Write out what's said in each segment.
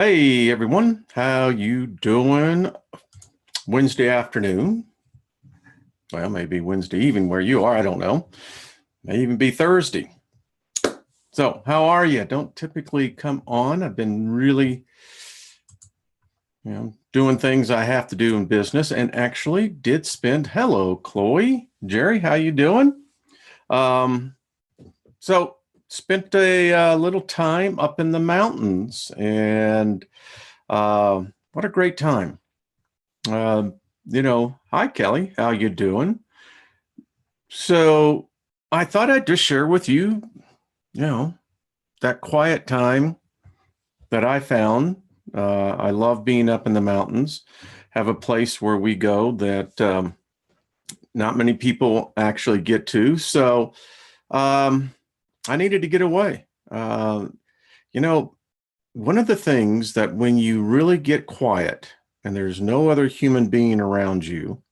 Hey everyone, how you doing? Wednesday afternoon. Well, maybe Wednesday evening where you are, I don't know. May even be Thursday. So, how are you? Don't typically come on. I've been really, doing things I have to do in business and actually did spend, hello, Chloe, Jerry, how you doing? Um, so spent a little time up in the mountains and what a great time. Uh, Hi Kelly, how you doing? So I thought I'd just share with you, you know, that quiet time that I found. I love being up in the mountains. Have a place where we go that not many people actually get to. So um, I needed to get away. You know, One of the things that when you really get quiet and there's no other human being around you,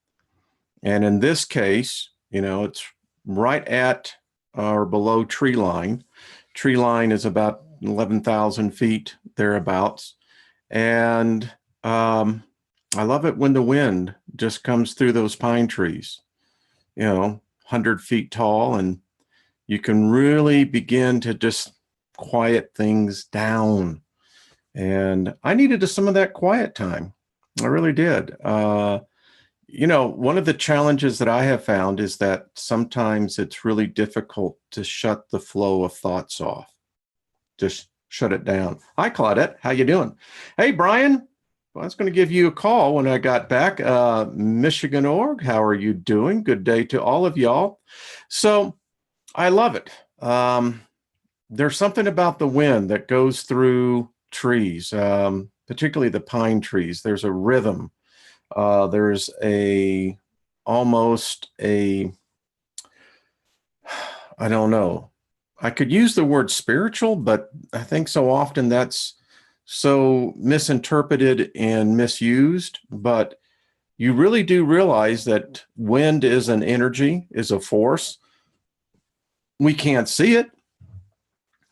and in this case, it's right at or below tree line. Tree line is about 11,000 feet thereabouts. And I love it when the wind just comes through those pine trees, 100 feet tall, and you can really begin to just quiet things down. And I needed some of that quiet time. I really did. One of the challenges that I have found is that sometimes it's really difficult to shut the flow of thoughts off. Just shut it down. Hi, Claudette. How you doing? Hey, Brian. Well, I was going to give you a call when I got back. Michigan org, how are you doing? Good day to all of y'all. So I love it. There's something about the wind that goes through trees, particularly the pine trees. There's a rhythm. There's almost a, I don't know. I could use the word spiritual, but I think so often that's so misinterpreted and misused. But you really do realize that wind is an energy, is a force. We can't see it.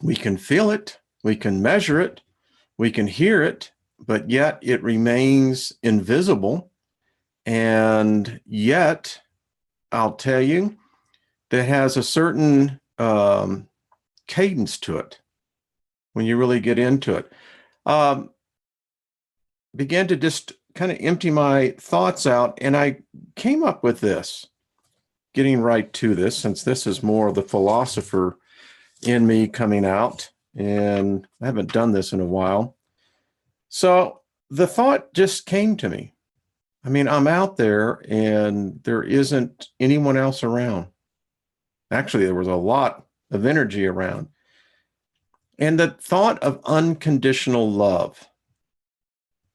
We can feel it. We can measure it. We can hear it, but yet it remains invisible. And yet, I'll tell you, that has a certain cadence to it when you really get into it. Began to just kind of empty my thoughts out, and I came up with this, getting right to this, since this is more of the philosopher in me coming out, and I haven't done this in a while. So the thought just came to me. I mean, I'm out there and there isn't anyone else around. Actually, there was a lot of energy around. And the thought of unconditional love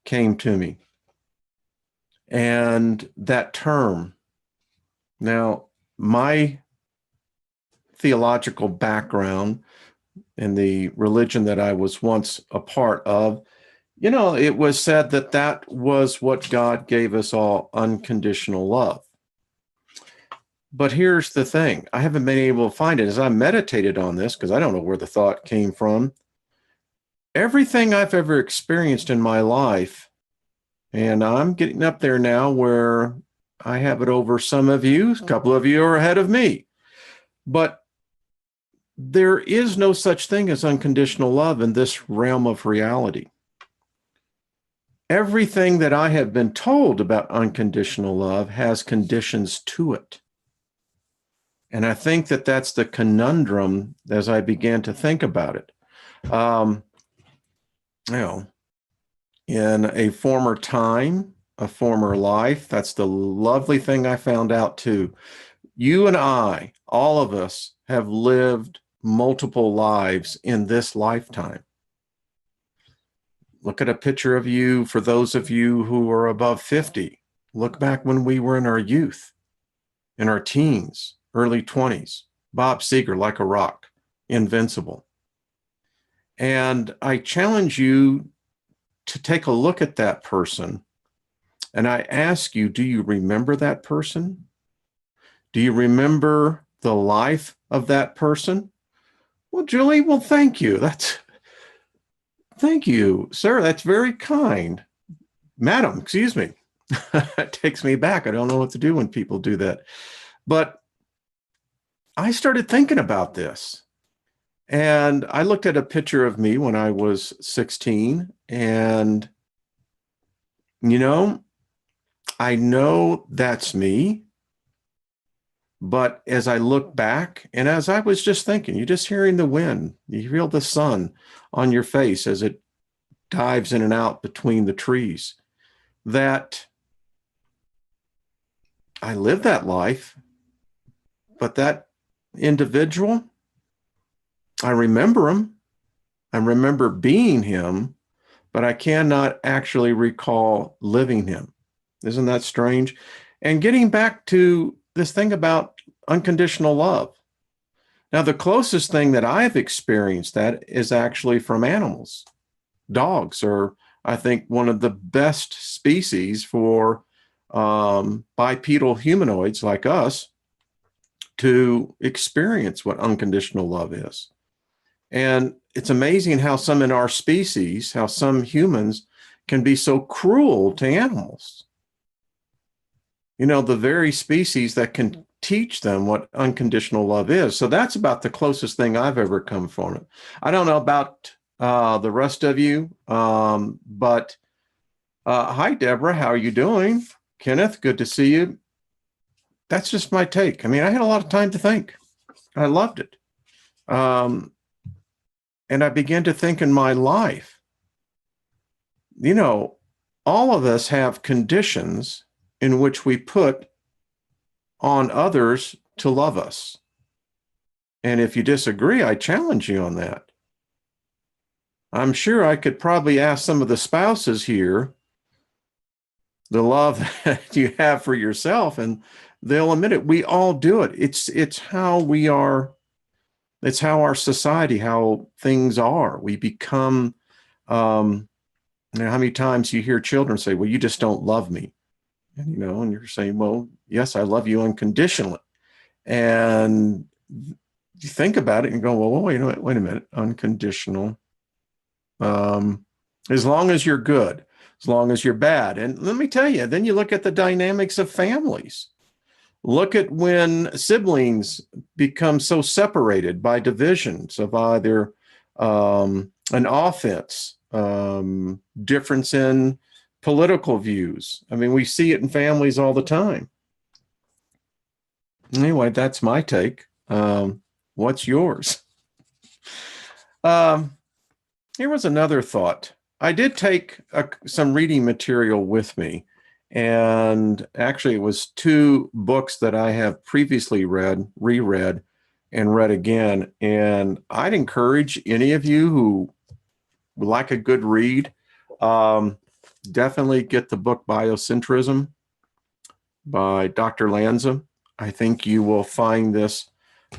came to me. And that term, now, my theological background in the religion that I was once a part of, it was said that that was what God gave us all, unconditional love. But here's the thing. I haven't been able to find it as I meditated on this, because I don't know where the thought came from. Everything I've ever experienced in my life, and I'm getting up there now where I have it over some of you, a couple of you are ahead of me. But there is no such thing as unconditional love in this realm of reality. Everything that I have been told about unconditional love has conditions to it. And I think that that's the conundrum as I began to think about it. In a former time, a former life, that's the lovely thing I found out too. You and I, all of us, have lived multiple lives in this lifetime. Look at a picture of you, for those of you who are above 50. Look back when we were in our youth, in our teens, early 20s. Bob Seger, like a rock, invincible. And I challenge you to take a look at that person. And I ask you, do you remember that person? Do you remember the life of that person? Well, Julie, well, thank you. Thank you, sir. That's very kind. Madam, excuse me. It takes me back. I don't know what to do when people do that. But I started thinking about this. And I looked at a picture of me when I was 16. And, you know, I know that's me. But as I look back, and as I was just thinking, you're just hearing the wind, you feel the sun on your face as it dives in and out between the trees, that I lived that life, but that individual, I remember him. I remember being him, but I cannot actually recall living him. Isn't that strange? And getting back to this thing about unconditional love. Now, the closest thing that I've experienced that is actually from animals. Dogs are, I think, one of the best species for bipedal humanoids like us to experience what unconditional love is. And it's amazing how some in our species, how some humans can be so cruel to animals. You know, the very species that can teach them what unconditional love is. So that's about the closest thing I've ever come from it. I don't know about the rest of you, but hi, Deborah. How are you doing? Kenneth, good to see you. That's just my take. I mean, I had a lot of time to think. I loved it. And I began to think in my life, you know, all of us have conditions in which we put on others to love us. And if you disagree, I challenge you on that. I'm sure I could probably ask some of the spouses here the love that you have for yourself, and they'll admit it. We all do it. It's how we are. It's how our society, how things are. We become, how many times you hear children say, well, you just don't love me. And, and you're saying, well, yes, I love you unconditionally. And you think about it and go, well, wait a minute, unconditional. As long as you're good, as long as you're bad. And let me tell you, then you look at the dynamics of families. Look at when siblings become so separated by divisions of either an offense, difference in political views. I mean, we see it in families all the time. Anyway, that's my take. What's yours? Here was another thought. I did take some reading material with me. And actually, it was 2 books that I have previously reread, and read again. And I'd encourage any of you who would like a good read, definitely get the book Biocentrism by Dr. Lanza. I think you will find this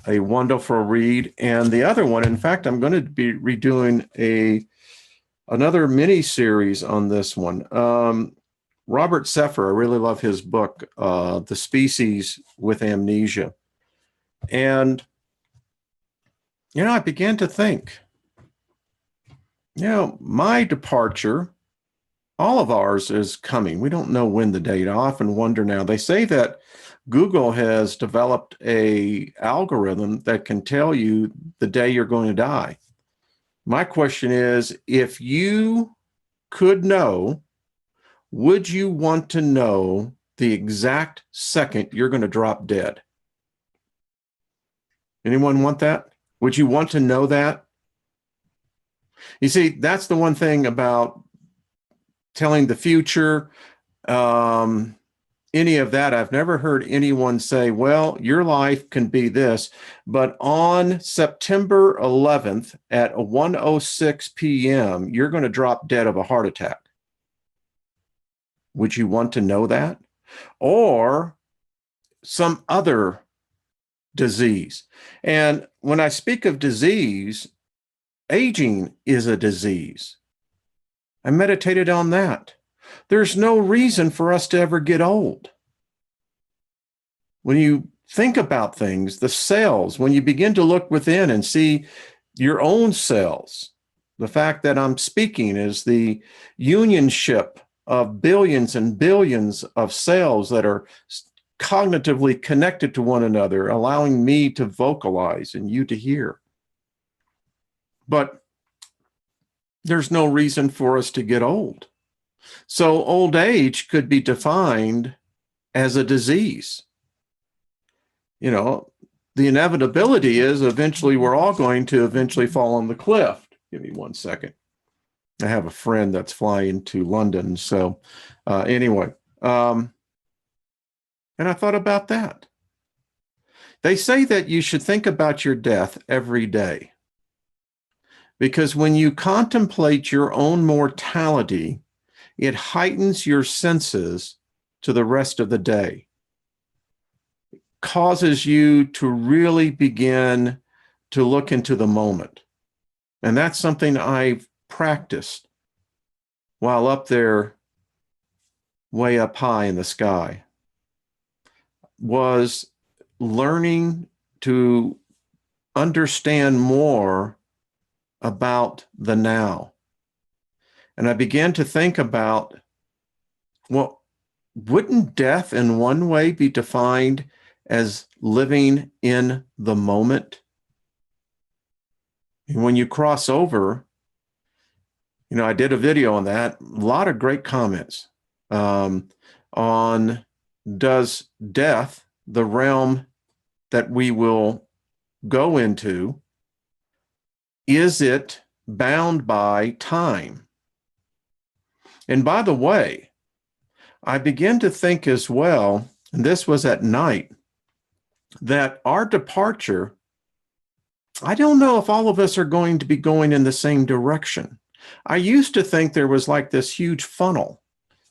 a wonderful read. And the other one, in fact, I'm going to be redoing another mini series on this one. Robert Seffer, I really love his book, The Species with Amnesia. And, I began to think, my departure, all of ours is coming. We don't know when the date. I often wonder now. They say that Google has developed an algorithm that can tell you the day you're going to die. My question is, if you could know, would you want to know the exact second you're going to drop dead? Anyone want that? Would you want to know that? You see, that's the one thing about telling the future, any of that. I've never heard anyone say, well, your life can be this, but on September 11th at 1:06 p.m., you're going to drop dead of a heart attack. Would you want to know that? Or some other disease. And when I speak of disease, aging is a disease. I meditated on that. There's no reason for us to ever get old. When you think about things, the cells, when you begin to look within and see your own cells, The fact that I'm speaking is the unionship of billions and billions of cells that are cognitively connected to one another, allowing me to vocalize and you to hear. But there's no reason for us to get old. So old age could be defined as a disease. You know, the inevitability is eventually we're all going to eventually fall on the cliff. Give me 1 second. I have a friend that's flying to London. So anyway, and I thought about that. They say that you should think about your death every day, because when you contemplate your own mortality, it heightens your senses to the rest of the day, causes you to really begin to look into the moment. And that's something I've practiced while up there, way up high in the sky, was learning to understand more about the now. And I began to think about, well, wouldn't death in one way be defined as living in the moment? And when you cross over, you know, I did a video on that, a lot of great comments on does death, the realm that we will go into, is it bound by time? And by the way, I began to think as well, and this was at night, that our departure, I don't know if all of us are going to be going in the same direction. I used to think there was like this huge funnel,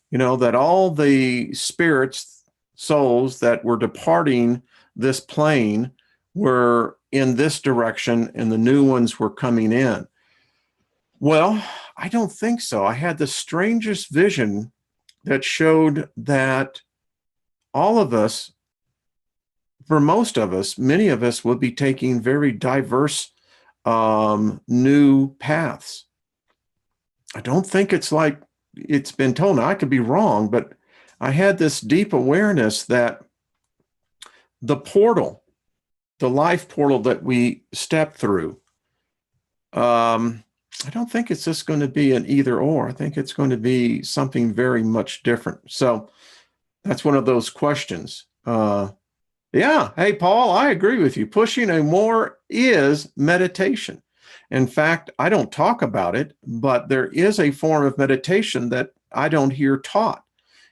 you know, that all the spirits, souls that were departing this plane were in this direction and the new ones were coming in. Well, I don't think so. I had the strangest vision that showed that all of us, for most of us, many of us will be taking very diverse new paths. I don't think it's like it's been told. Now, I could be wrong, but I had this deep awareness that the portal, the life portal that we step through, I don't think it's just going to be an either or. I think it's going to be something very much different. So that's one of those questions. Yeah. Hey, Paul, I agree with you. Pushing a more is meditation. In fact, I don't talk about it, but there is a form of meditation that I don't hear taught.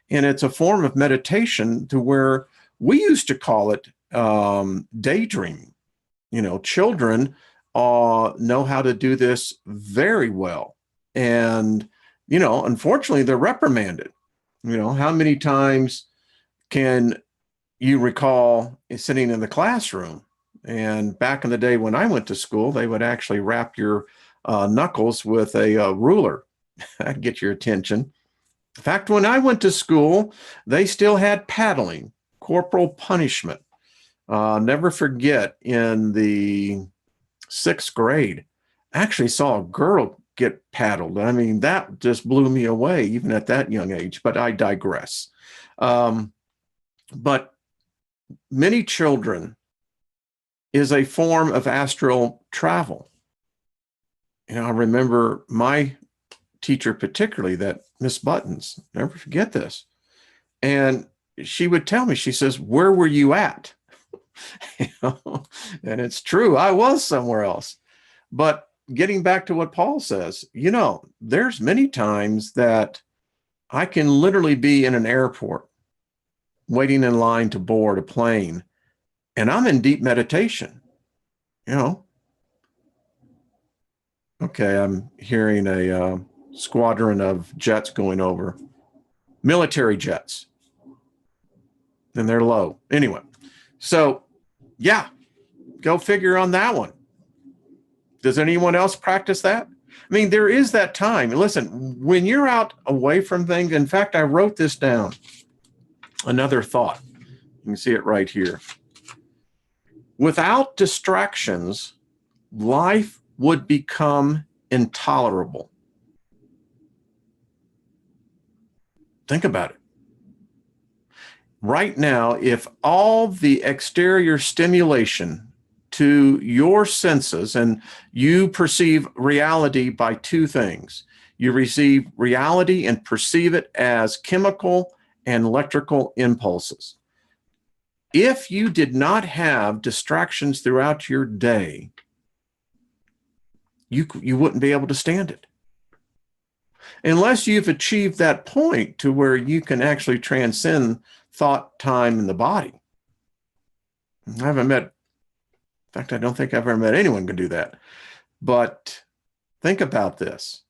And it's a form of meditation to where we used to call it daydreaming. You know, children know how to do this very well. And, you know, unfortunately, they're reprimanded. You know, how many times can you recall sitting in the classroom? And back in the day when I went to school, they would actually wrap your knuckles with a ruler. That'd get your attention. In fact, when I went to school, they still had paddling, corporal punishment. Never forget, in the 6th grade, I actually saw a girl get paddled. I mean, that just blew me away, even at that young age, but I digress. But many children is a form of astral travel. You know, I remember my teacher particularly, that Miss Buttons, never forget this. And she would tell me, she says, where were you at? You know, and it's true, I was somewhere else. But getting back to what Paul says, you know, there's many times that I can literally be in an airport waiting in line to board a plane, and I'm in deep meditation, you know. Okay, I'm hearing a squadron of jets going over, military jets, and they're low. Anyway, so yeah, go figure on that one. Does anyone else practice that? I mean, there is that time. Listen, when you're out away from things, in fact, I wrote this down. Another thought. You can see it right here. Without distractions, life would become intolerable. Think about it. Right now, if all the exterior stimulation to your senses, and you perceive reality by two things, you receive reality and perceive it as chemical and electrical impulses. If you did not have distractions throughout your day, you wouldn't be able to stand it. Unless you've achieved that point to where you can actually transcend thought, time, and the body. I haven't met, in fact, I don't think I've ever met anyone who can do that. But think about this.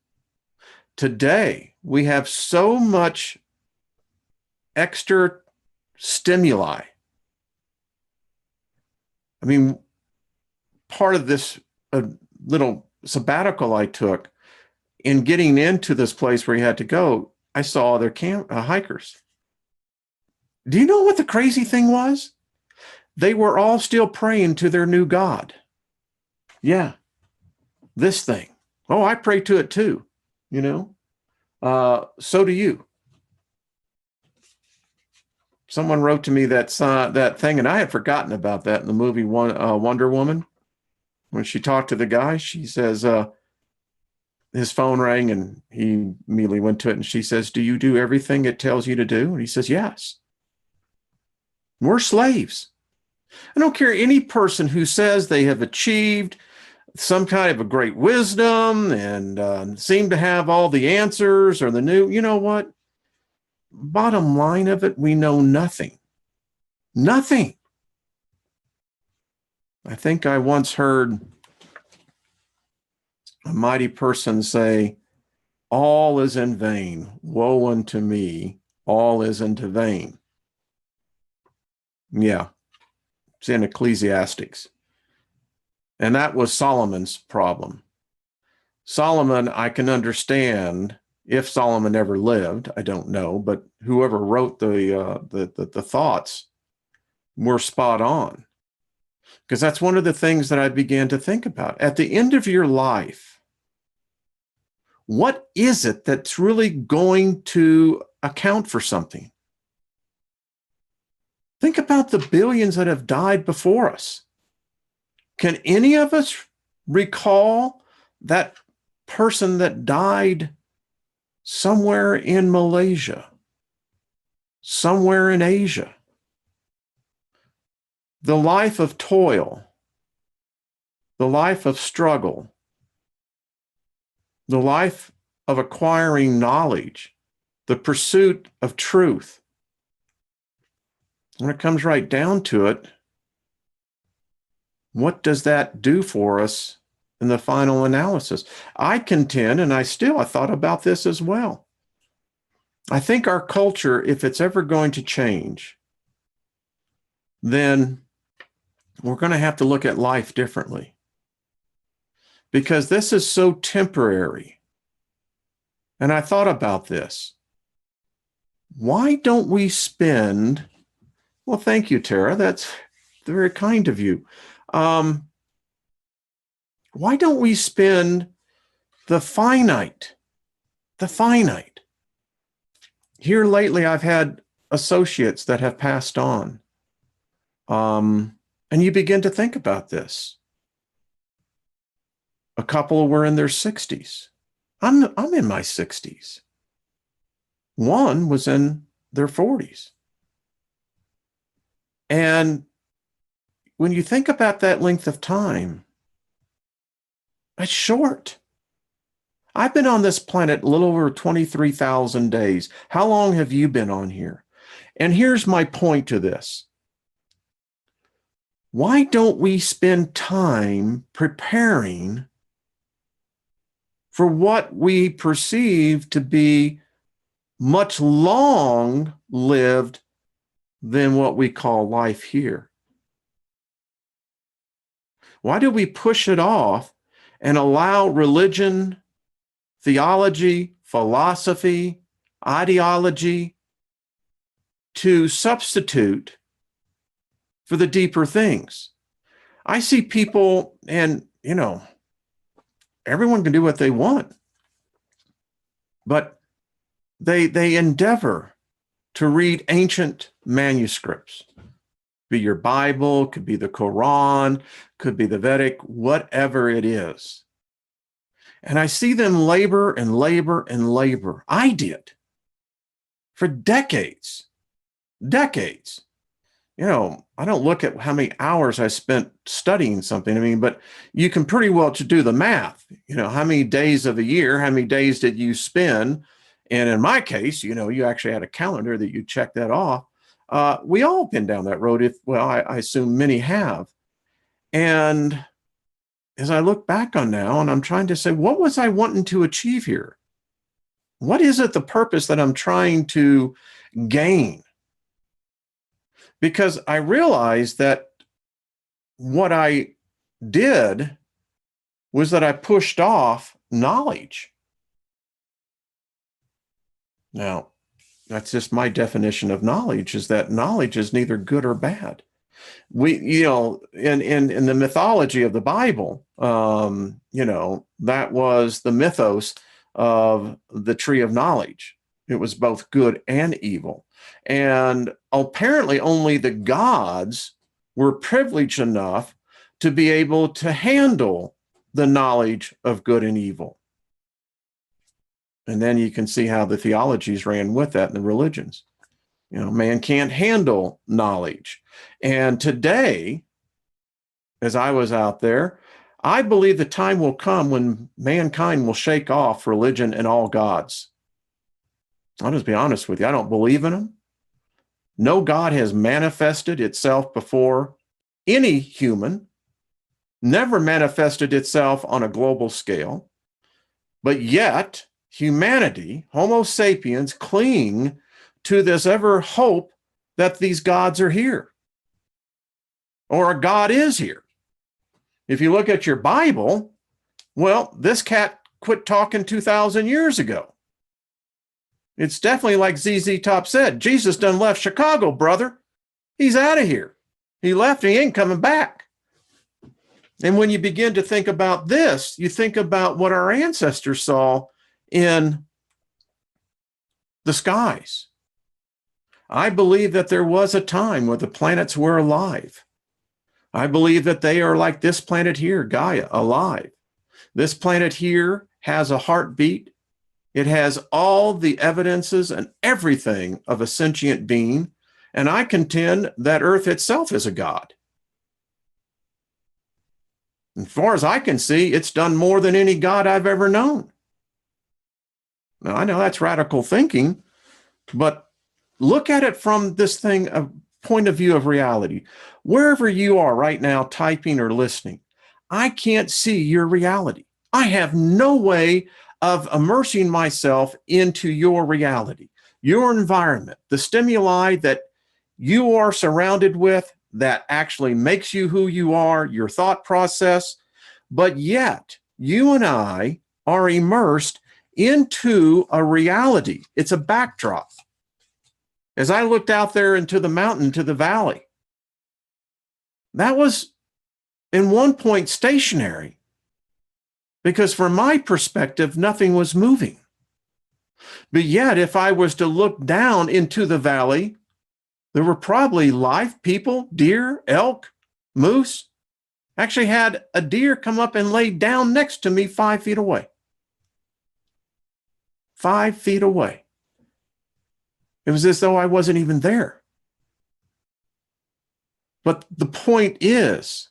Today, we have so much extra stimuli. I mean, part of this little sabbatical I took in getting into this place where you had to go, I saw other hikers. Do you know what the crazy thing was? They were all still praying to their new God. Yeah, this thing. Oh, I pray to it too, you know. So do you. Someone wrote to me that thing, and I had forgotten about that in the movie Wonder Woman. When she talked to the guy, she says, his phone rang and he immediately went to it, and she says, "Do you do everything it tells you to do?" And he says, "Yes." We're slaves. I don't care any person who says they have achieved some kind of a great wisdom and seem to have all the answers or you know what? Bottom line of it, we know nothing. Nothing. I think I once heard a mighty person say, "All is in vain. Woe unto me. All is into vain." Yeah, it's in Ecclesiastes. And that was Solomon's problem. Solomon, I can understand if Solomon ever lived, I don't know, but whoever wrote the thoughts were spot on. Because that's one of the things that I began to think about. At the end of your life, what is it that's really going to account for something? Think about the billions that have died before us. Can any of us recall that person that died somewhere in Malaysia, somewhere in Asia? The life of toil, the life of struggle, the life of acquiring knowledge, the pursuit of truth. When it comes right down to it, what does that do for us in the final analysis? I contend, and I thought about this as well. I think our culture, if it's ever going to change, then we're going to have to look at life differently. Because this is so temporary. And I thought about this. Why don't we spend, well, thank you, Tara. That's very kind of you. Why don't we spend the finite? Here lately, I've had associates that have passed on. And you begin to think about this. A couple were in their 60s. I'm in my 60s. One was in their 40s. And when you think about that length of time, it's short. I've been on this planet a little over 23,000 days. How long have you been on here? And here's my point to this. Why don't we spend time preparing for what we perceive to be much long lived than what we call life here? Why do we push it off and allow religion, theology, philosophy, ideology to substitute for the deeper things? I see people, and everyone can do what they want, but they endeavor to read ancient manuscripts. Be your Bible, could be the Quran, could be the Vedic, whatever it is. And I see them labor and labor and labor. I did for decades. You know, I don't look at how many hours I spent studying something. I mean, but you can pretty well do the math. You know, how many days of the year, how many days did you spend? And in my case, you know, you actually had a calendar that you check that off. We all been down that road. I assume many have. And as I look back on now, and I'm trying to say, what was I wanting to achieve here? What is it, the purpose that I'm trying to gain? Because I realized that what I did was that I pushed off knowledge. Now, that's just my definition of knowledge, is that knowledge is neither good or bad. You know, in the mythology of the Bible, you know, that was the mythos of the tree of knowledge. It was both good and evil. And apparently only the gods were privileged enough to be able to handle the knowledge of good and evil. And then you can see how the theologies ran with that in the religions. You know, man can't handle knowledge. And today, as I was out there, I believe the time will come when mankind will shake off religion and all gods. I'll just be honest with you. I don't believe in them. No God has manifested itself before any human, never manifested itself on a global scale. But yet, humanity, Homo sapiens, cling to this ever hope that these gods are here, or a God is here. If you look at your Bible, well, this cat quit talking 2,000 years ago. It's definitely like ZZ Top said, Jesus done left Chicago, brother. He's out of here. He left, he ain't coming back. And when you begin to think about this, you think about what our ancestors saw in the skies. I believe that there was a time where the planets were alive. I believe that they are like this planet here, Gaia, alive. This planet here has a heartbeat. It has all the evidences and everything of a sentient being. And I contend that Earth itself is a god. As far as I can see, it's done more than any god I've ever known. Now, I know that's radical thinking, but look at it from this thing, a point of view of reality. Wherever you are right now, typing or listening, I can't see your reality. I have no way of immersing myself into your reality, your environment, the stimuli that you are surrounded with that actually makes you who you are, your thought process. But yet, you and I are immersed into a reality. It's a backdrop. As I looked out there into the mountain, to the valley, that was in one point stationary, because from my perspective, nothing was moving. But yet, if I was to look down into the valley, there were probably live people, deer, elk, moose. Actually had a deer come up and lay down next to me 5 feet away. 5 feet away. It was as though I wasn't even there. But the point is,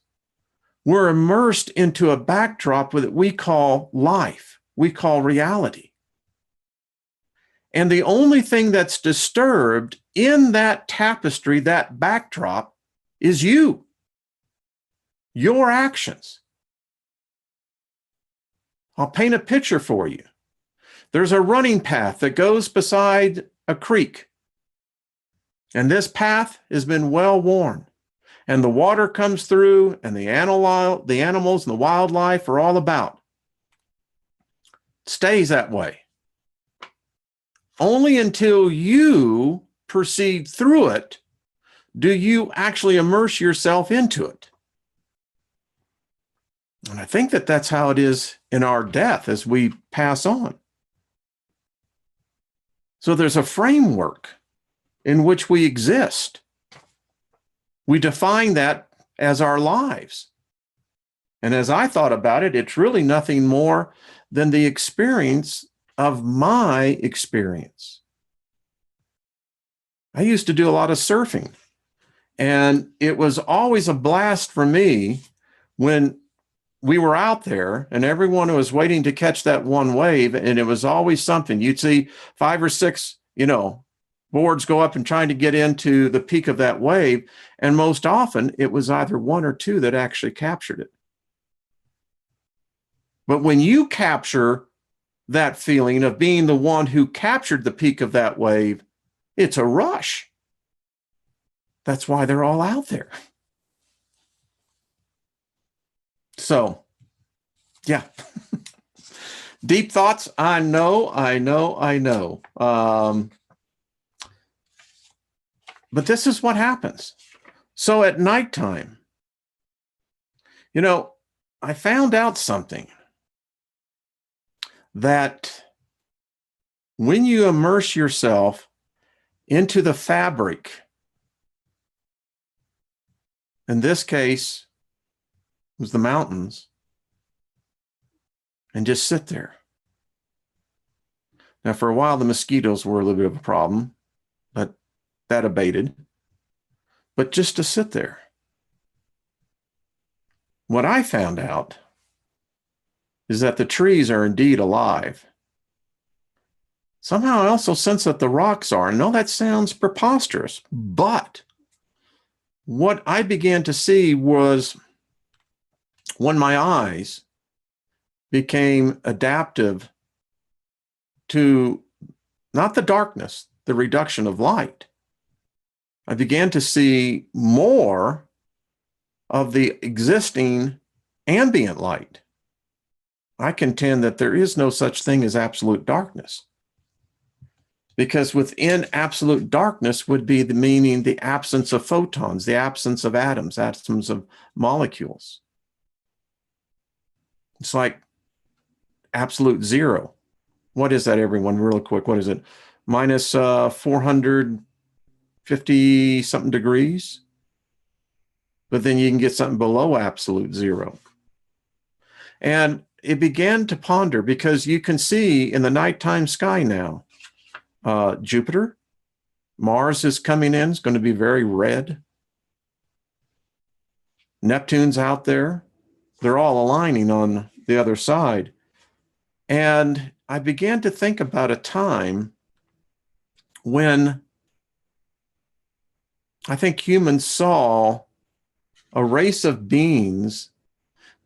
we're immersed into a backdrop that we call life, we call reality. And the only thing that's disturbed in that tapestry, that backdrop, is you, your actions. I'll paint a picture for you. There's a running path that goes beside a creek. And this path has been well worn. And the water comes through, and the animals and the wildlife are all about. It stays that way. Only until you proceed through it do you actually immerse yourself into it. And I think that that's how it is in our death as we pass on. So there's a framework in which we exist. We define that as our lives. And as I thought about it, it's really nothing more than the experience of my experience. I used to do a lot of surfing, and it was always a blast for me when we were out there and everyone was waiting to catch that one wave, and it was always something. You'd see 5 or 6, boards go up and trying to get into the peak of that wave, and most often it was either 1 or 2 that actually captured it. But when you capture that feeling of being the one who captured the peak of that wave, it's a rush. That's why they're all out there. So, yeah. Deep thoughts. I know. But this is what happens. So at nighttime, I found out something, that when you immerse yourself into the fabric, in this case, it was the mountains, and just sit there. Now, for a while, the mosquitoes were a little bit of a problem, but that abated. But just to sit there. What I found out is that the trees are indeed alive. Somehow I also sense that the rocks are. I know that sounds preposterous, but what I began to see was when my eyes became adaptive to not the darkness, the reduction of light, I began to see more of the existing ambient light. I contend that there is no such thing as absolute darkness, because within absolute darkness would be the absence of photons, the absence of atoms, absence of molecules. It's like absolute zero. What is that, everyone? Real quick, what is it? Minus 450 something degrees. But then you can get something below absolute zero. And it began to ponder, because you can see in the nighttime sky now, Jupiter, Mars is coming in, it's going to be very red. Neptune's out there. They're all aligning on the other side. And I began to think about a time when I think humans saw a race of beings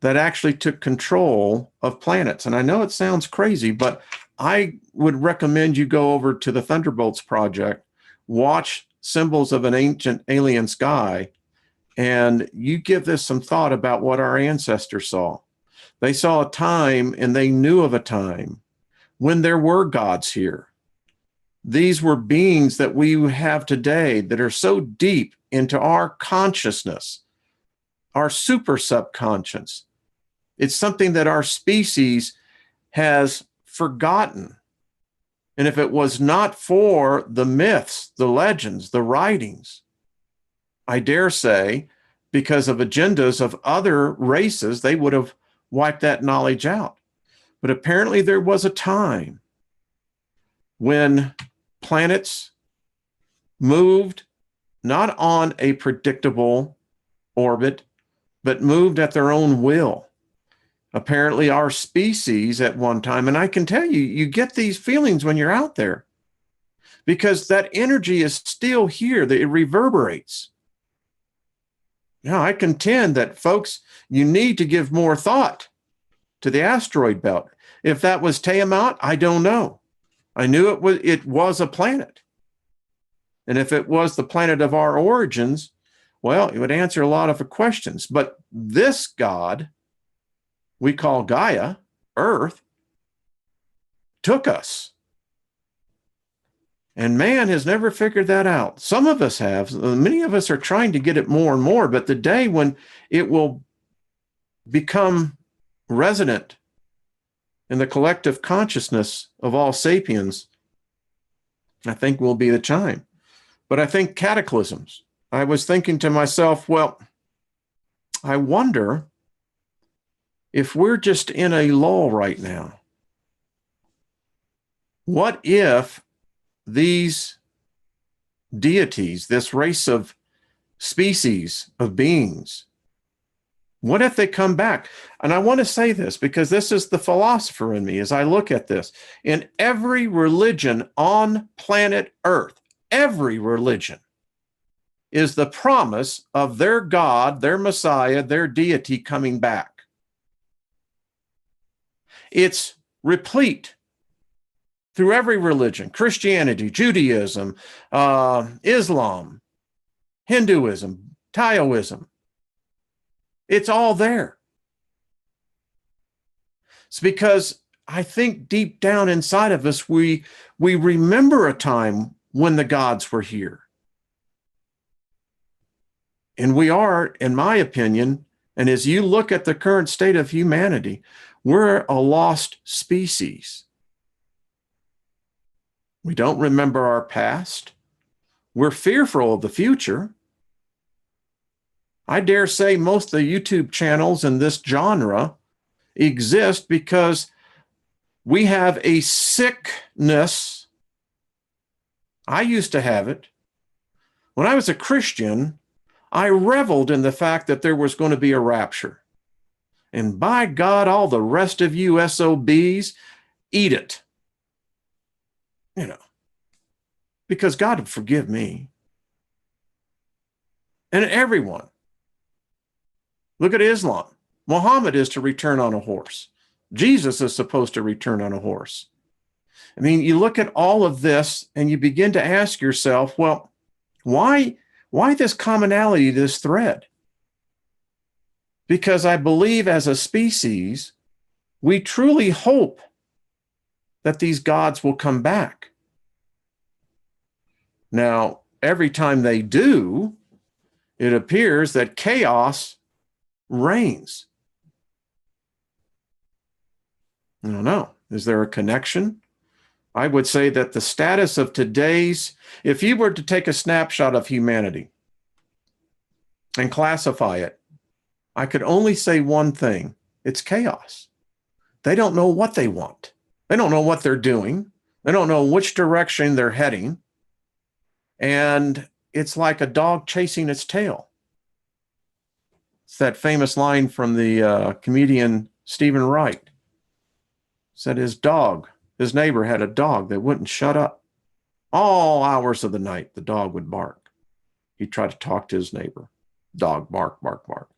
that actually took control of planets. And I know it sounds crazy, but I would recommend you go over to the Thunderbolts Project, watch Symbols of an Ancient Alien Sky, and you give this some thought about what our ancestors saw. They saw a time, and they knew of a time when there were gods here. These were beings that we have today that are so deep into our consciousness, our super subconscious. It's something that our species has forgotten. And if it was not for the myths, the legends, the writings, I dare say, because of agendas of other races, they would have wiped that knowledge out. But apparently there was a time when planets moved not on a predictable orbit, but moved at their own will. Apparently our species at one time, and I can tell you, you get these feelings when you're out there, because that energy is still here, that it reverberates. Now, I contend that, folks, you need to give more thought to the asteroid belt. If that was Tiamat, I don't know. I knew it was a planet. And if it was the planet of our origins, well, it would answer a lot of the questions. But this God we call Gaia, Earth, took us. And man has never figured that out. Some of us have. Many of us are trying to get it more and more. But the day when it will become resonant in the collective consciousness of all sapiens, I think will be the chime. But I think cataclysms. I was thinking to myself, well, I wonder if we're just in a lull right now. What if these deities, this race of species of beings, what if they come back? And I want to say this because this is the philosopher in me as I look at this. In every religion on planet Earth, every religion is the promise of their God, their Messiah, their deity coming back. It's replete through every religion: Christianity, Judaism, Islam, Hinduism, Taoism. It's all there. It's because I think deep down inside of us, we remember a time when the gods were here. And we are, in my opinion, and as you look at the current state of humanity, we're a lost species. We don't remember our past. We're fearful of the future. I dare say most of the YouTube channels in this genre exist because we have a sickness. I used to have it. When I was a Christian, I reveled in the fact that there was going to be a rapture. And by God, all the rest of you SOBs, eat it. You know, because God would forgive me. And everyone. Look at Islam. Muhammad is to return on a horse. Jesus is supposed to return on a horse. I mean, you look at all of this and you begin to ask yourself, well, why this commonality, this thread? Because I believe as a species, we truly hope that these gods will come back. Now, every time they do, it appears that chaos reigns. I don't know. Is there a connection? I would say that the status of today's, if you were to take a snapshot of humanity and classify it, I could only say one thing. It's chaos. They don't know what they want. They don't know what they're doing. They don't know which direction they're heading. And it's like a dog chasing its tail. It's that famous line from the comedian Stephen Wright. Said his neighbor had a dog that wouldn't shut up. All hours of the night, the dog would bark. He'd try to talk to his neighbor. Dog, bark, bark, bark.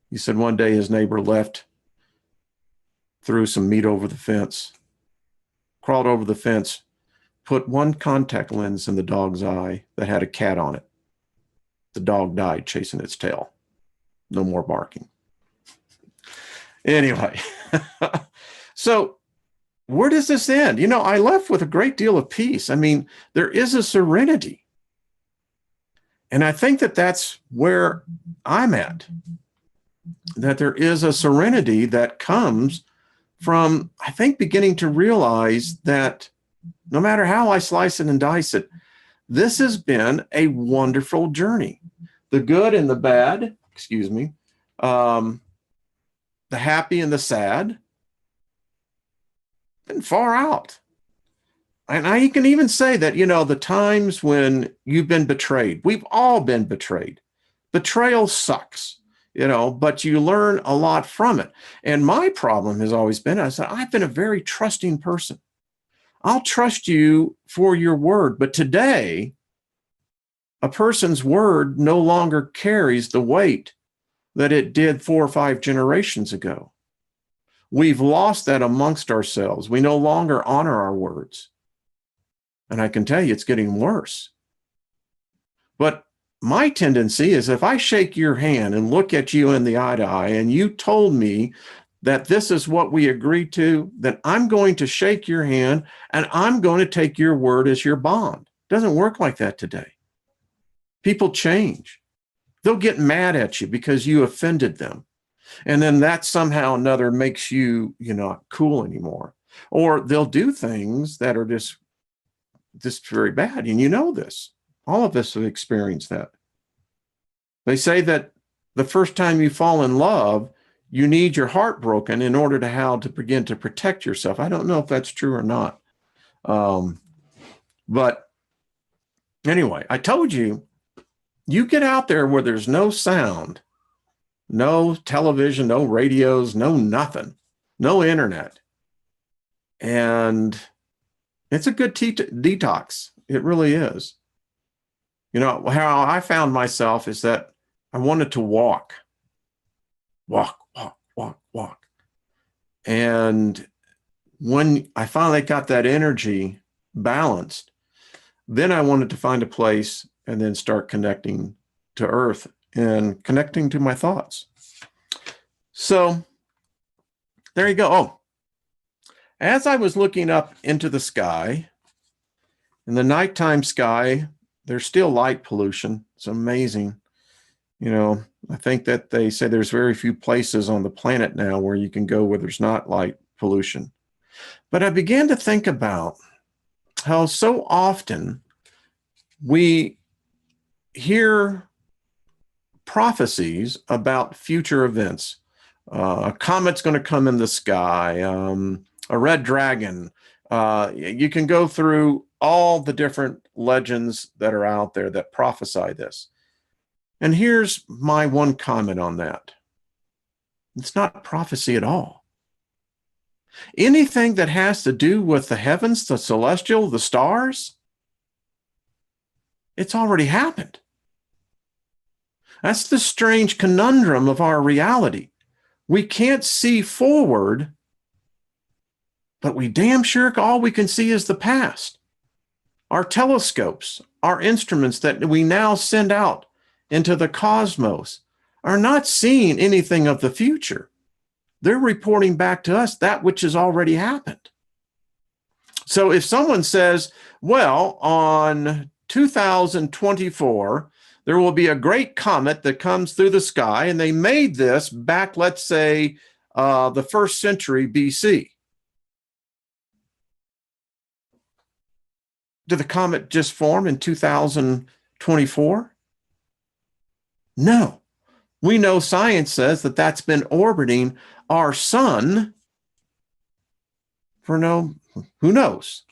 He said one day his neighbor left, threw some meat over the fence, crawled over the fence, put one contact lens in the dog's eye that had a cat on it. The dog died chasing its tail. No more barking. Anyway, so where does this end? You know, I left with a great deal of peace. I mean, there is a serenity. And I think that that's where I'm at. That there is a serenity that comes from, I think, beginning to realize that no matter how I slice it and dice it, this has been a wonderful journey. The good and the bad, the happy and the sad, been far out. And I can even say that, you know, the times when you've been betrayed, we've all been betrayed. Betrayal sucks, you know, but you learn a lot from it. And my problem has always been, I said, I've been a very trusting person. I'll trust you for your word. But today, a person's word no longer carries the weight that it did 4 or 5 generations ago. We've lost that amongst ourselves. We no longer honor our words. And I can tell you it's getting worse. But my tendency is if I shake your hand and look at you in the eye to eye and you told me that this is what we agreed to, then I'm going to shake your hand and I'm going to take your word as your bond. It doesn't work like that today. People change. They'll get mad at you because you offended them. And then that somehow or another makes you, not cool anymore. Or they'll do things that are just very bad. And you know this. All of us have experienced that. They say that the first time you fall in love, you need your heart broken in order to how to begin to protect yourself. I don't know if that's true or not. But anyway, I told you, you get out there where there's no sound, no television, no radios, no nothing, no internet. And it's a good detox. It really is. How I found myself is that I wanted to walk. And when I finally got that energy balanced, then I wanted to find a place and then start connecting to Earth and connecting to my thoughts. So there you go. Oh, as I was looking up into the sky, in the nighttime sky, there's still light pollution. It's amazing. I think that they say there's very few places on the planet now where you can go where there's not light pollution. But I began to think about how so often we hear prophecies about future events. A comet's going to come in the sky, a red dragon. You can go through all the different legends that are out there that prophesy this. And here's my one comment on that. It's not prophecy at all. Anything that has to do with the heavens, the celestial, the stars, it's already happened. That's the strange conundrum of our reality. We can't see forward, but we damn sure all we can see is the past. Our telescopes, our instruments that we now send out into the cosmos are not seeing anything of the future. They're reporting back to us that which has already happened. So if someone says, well, on 2024, there will be a great comet that comes through the sky, and they made this back, let's say, the 1st century BC. Did the comet just form in 2024? No. We know science says that that's been orbiting our sun for who knows?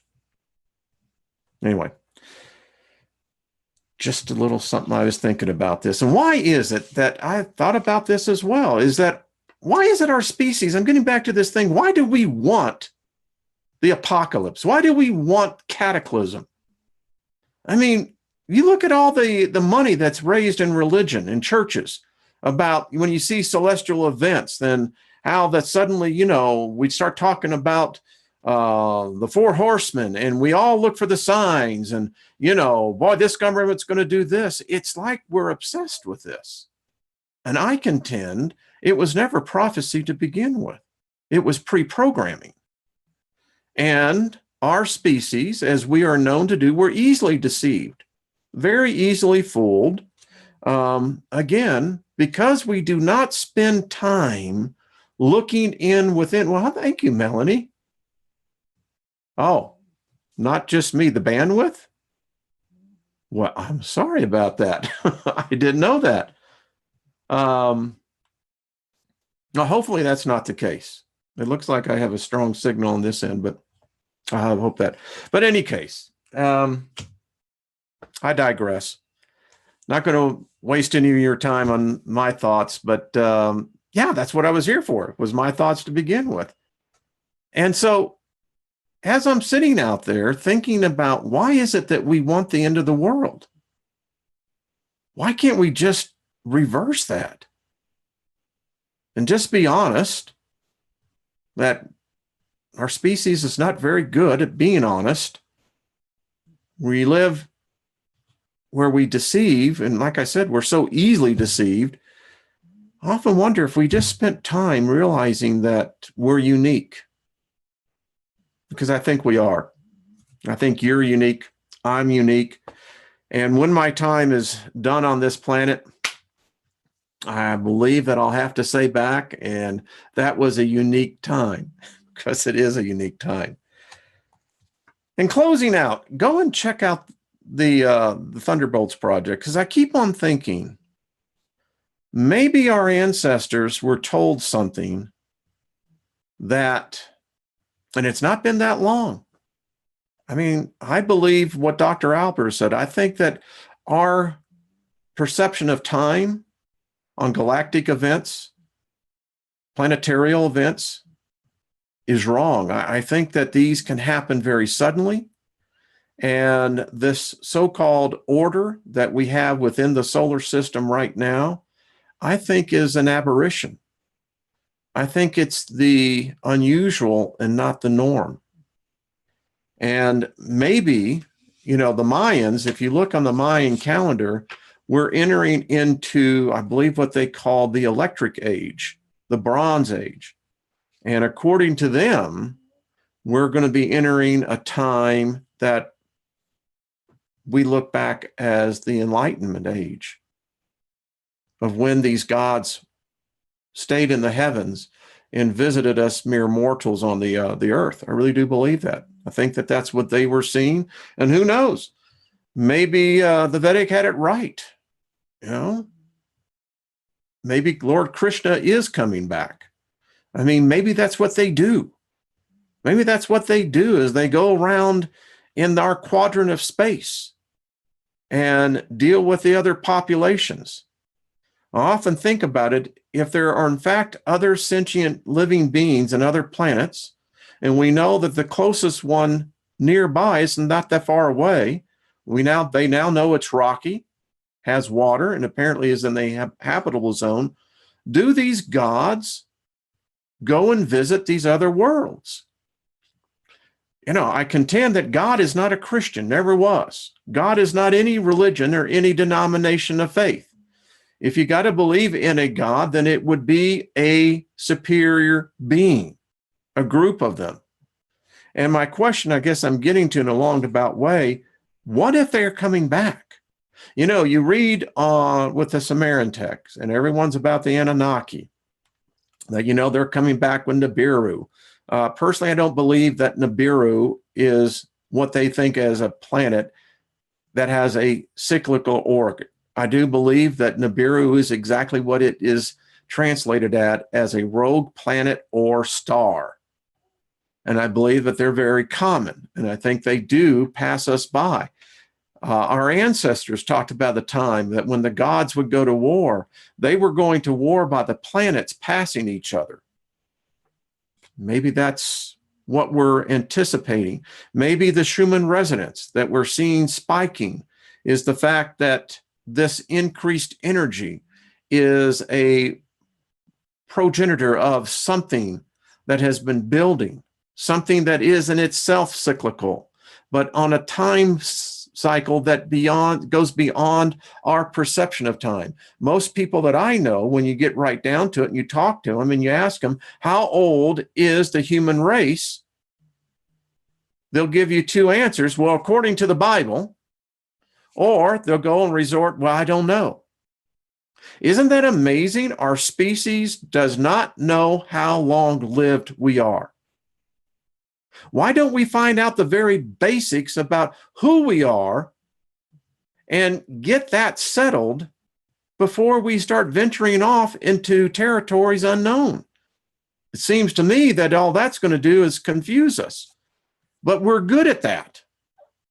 Anyway, just a little something I was thinking about this. And why is it that I thought about this as well? Why is it our species, I'm getting back to this thing, why do we want the apocalypse? Why do we want cataclysm? I mean, you look at all the money that's raised in religion, in churches, about when you see celestial events, then how that suddenly, we start talking about the 4 horsemen, and we all look for the signs, and, boy, this government's going to do this. It's like we're obsessed with this. And I contend it was never prophecy to begin with. It was pre-programming. And our species, as we are known to do, we're easily deceived, very easily fooled. Again, because we do not spend time looking in within. Well, thank you, Melanie. Oh, not just me, the bandwidth? Well, I'm sorry about that. I didn't know that. Now, hopefully that's not the case. It looks like I have a strong signal on this end, but I hope that. But in any case, I digress. Not going to waste any of your time on my thoughts, but yeah, that's what I was here for, was my thoughts to begin with. And so as I'm sitting out there thinking about why is it that we want the end of the world? Why can't we just reverse that? And just be honest that our species is not very good at being honest. We live where we deceive, and like I said, we're so easily deceived. I often wonder if we just spent time realizing that we're unique, because I think we are. I think you're unique. I'm unique. And when my time is done on this planet, I believe that I'll have to say back, and that was a unique time, because it is a unique time. In closing out, go and check out the Thunderbolts project, because I keep on thinking maybe our ancestors were told something that, and it's not been that long. I mean, I believe what Dr. Albert said. I think that our perception of time on galactic events, planetarial events, is wrong. I think that these can happen very suddenly. And this so-called order that we have within the solar system right now, I think is an aberration. I think it's the unusual and not the norm. And maybe, the Mayans, if you look on the Mayan calendar, we're entering into, I believe, what they call the electric age, the Bronze Age. And according to them, we're going to be entering a time that we look back as the Enlightenment age, of when these gods stayed in the heavens and visited us mere mortals on the earth. I really do believe that. I think that that's what they were seeing. And who knows? Maybe the Vedic had it right. Maybe Lord Krishna is coming back. I mean, maybe that's what they do. Maybe that's what they do, is they go around in our quadrant of space and deal with the other populations. I often think about it, if there are in fact other sentient living beings in other planets, and we know that the closest one nearby is not that far away, they now know it's rocky, has water, and apparently is in the habitable zone. Do these gods go and visit these other worlds? I contend that God is not a Christian, never was. God is not any religion or any denomination of faith. If you got to believe in a God, then it would be a superior being, a group of them. And my question, I guess I'm getting to in a long-about way, what if they're coming back? You read with the Sumerian text, and everyone's about the Anunnaki, that, they're coming back with Nibiru. Personally, I don't believe that Nibiru is what they think as a planet that has a cyclical orbit. I do believe that Nibiru is exactly what it is translated as a rogue planet or star. And I believe that they're very common, and I think they do pass us by. Our ancestors talked about the time that when the gods would go to war, they were going to war by the planets passing each other. Maybe that's what we're anticipating. Maybe the Schumann resonance that we're seeing spiking is the fact that this increased energy is a progenitor of something that has been building, something that is in itself cyclical, but on a time cycle that goes beyond our perception of time. Most people that I know, when you get right down to it and you talk to them and you ask them, how old is the human race? They'll give you two answers. Well, according to the Bible, or they'll go and resort, well, I don't know. Isn't that amazing? Our species does not know how long lived we are. Why don't we find out the very basics about who we are and get that settled before we start venturing off into territories unknown? It seems to me that all that's going to do is confuse us. But we're good at that.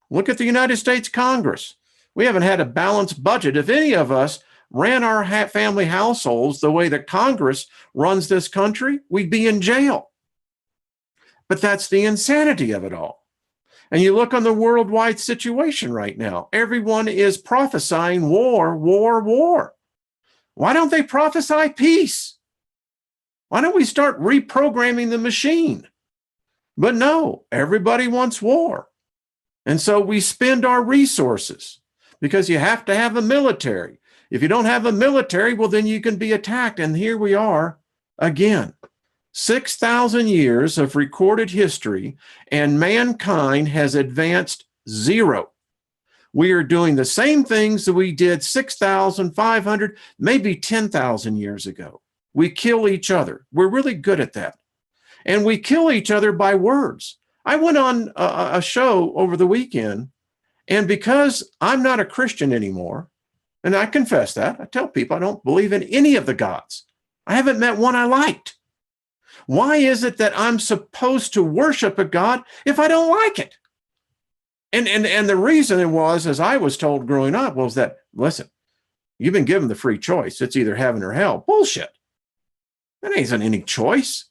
Look at the United States Congress. We haven't had a balanced budget. If any of us ran our family households the way that Congress runs this country, we'd be in jail. But that's the insanity of it all. And you look on the worldwide situation right now. Everyone is prophesying war, war, war. Why don't they prophesy peace? Why don't we start reprogramming the machine? But no, everybody wants war. And so we spend our resources because you have to have a military. If you don't have a military, well, then you can be attacked. And here we are again. 6,000 years of recorded history, and mankind has advanced zero. We are doing the same things that we did 6,500, maybe 10,000 years ago. We kill each other. We're really good at that. And we kill each other by words. I went on a show over the weekend, and because I'm not a Christian anymore, and I confess that, I tell people I don't believe in any of the gods. I haven't met one I liked. Why is it that I'm supposed to worship a God if I don't like it? And the reason it was, as I was told growing up, was that, listen, you've been given the free choice. It's either heaven or hell. Bullshit. That isn't any choice.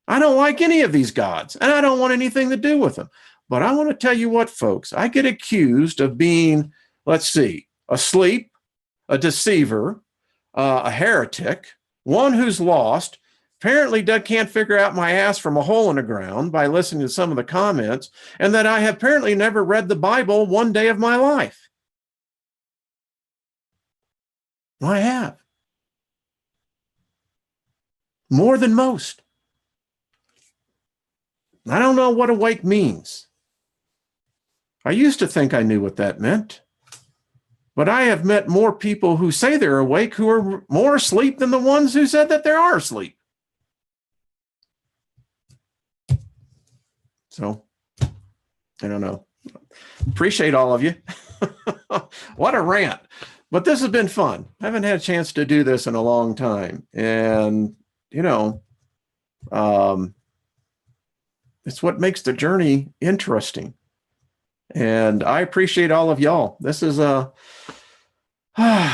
I don't like any of these gods, and I don't want anything to do with them. But I want to tell you what, folks, I get accused of being, let's see, asleep, a deceiver, a heretic, one who's lost, apparently can't figure out my ass from a hole in the ground by listening to some of the comments, and that I have apparently never read the Bible one day of my life. I have. More than most. I don't know what awake means. I used to think I knew what that meant. But I have met more people who say they're awake who are more asleep than the ones who said that they are asleep. So, I don't know. Appreciate all of you. What a rant. But this has been fun. I haven't had a chance to do this in a long time. And, you know, it's what makes the journey interesting. And I appreciate all of y'all. This is I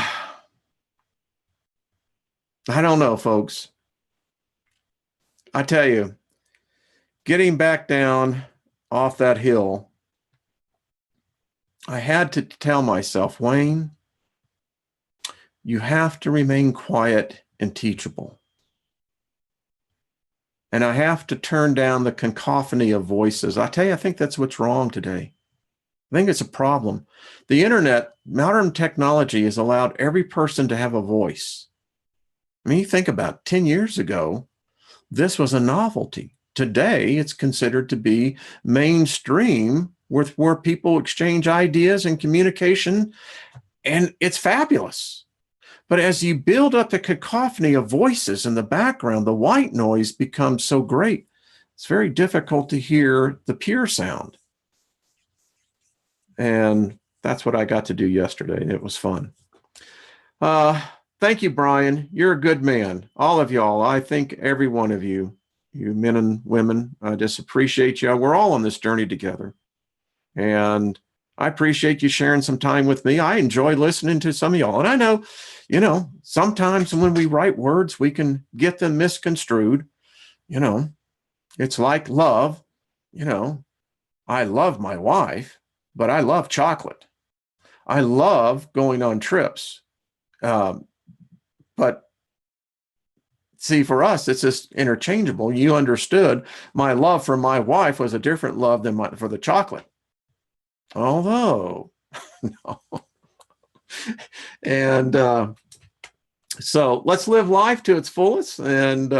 don't know, folks. I tell you, getting back down off that hill, I had to tell myself, Wayne, you have to remain quiet and teachable. And I have to turn down the cacophony of voices. I tell you, I think that's what's wrong today. I think it's a problem. The internet, modern technology has allowed every person to have a voice. I mean, you think about it, 10 years ago, this was a novelty. Today, it's considered to be mainstream with where people exchange ideas and communication, and it's fabulous. But as you build up the cacophony of voices in the background, the white noise becomes so great, it's very difficult to hear the pure sound. And that's what I got to do yesterday. It was fun. Thank you, Brian. You're a good man. All of y'all, I think every one of you, you men and women, I just appreciate you. We're all on this journey together. And I appreciate you sharing some time with me. I enjoy listening to some of y'all. And I know, you know, sometimes when we write words, we can get them misconstrued. You know, it's like love. You know, I love my wife, but I love chocolate. I love going on trips. But see, for us, it's just interchangeable. You understood my love for my wife was a different love than for the chocolate. Although, no. And so let's live life to its fullest. And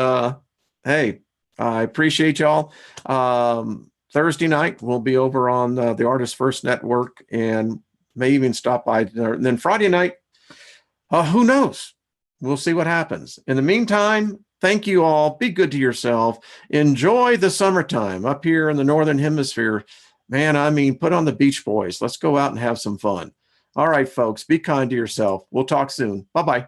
hey, I appreciate y'all. Thursday night, we'll be over on the Artist First Network and may even stop by. And then Friday night, who knows? We'll see what happens. In the meantime, thank you all. Be good to yourself. Enjoy the summertime up here in the Northern Hemisphere. Man, I mean, put on the Beach Boys. Let's go out and have some fun. All right, folks, be kind to yourself. We'll talk soon. Bye-bye.